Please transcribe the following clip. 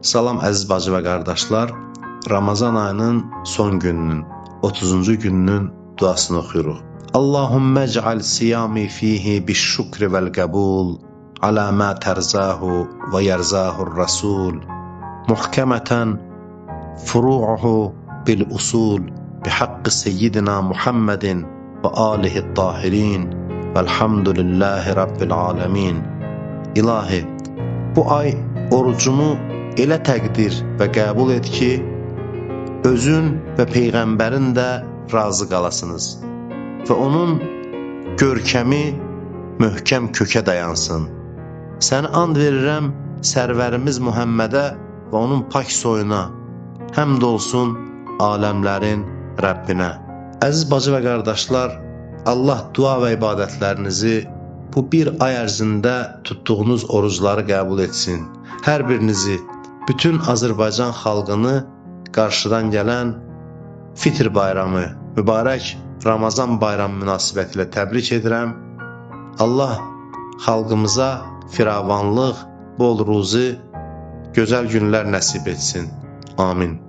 Salam əziz bacı və qardaşlar, Ramazan ayının son gününün, 30-cu gününün duasını oxuyuruq. Allahümmə ec'al siyami fihi biş-şükri vəl-qəbul, alə mə tərzahu və yərzahur rasul, muhkəmətən furu'uhu bil-usul, bihaqqı seyyidina Muhammedin və alihi-t-tahirin, vəlhamdülillahi rabbil aləmin. İlahi, bu ay orucumu elə təqdir və qəbul et ki, özün və Peyğəmbərin də razı qalasınız və onun görkəmi möhkəm kökə dayansın. Səni and verirəm sərvərimiz Muhammədə və onun pak soyuna, həmd olsun aləmlərin Rəbbinə. Əziz bacı və qardaşlar, Allah dua və ibadətlərinizi bu bir ay ərzində tutduğunuz orucları qəbul etsin. Hər birinizi, bütün Azərbaycan xalqını qarşıdan gələn Fitr bayramı, mübarək Ramazan bayramı münasibətilə təbrik edirəm. Allah xalqımıza firavanlıq, bol ruzi, gözəl günlər nəsib etsin. Amin.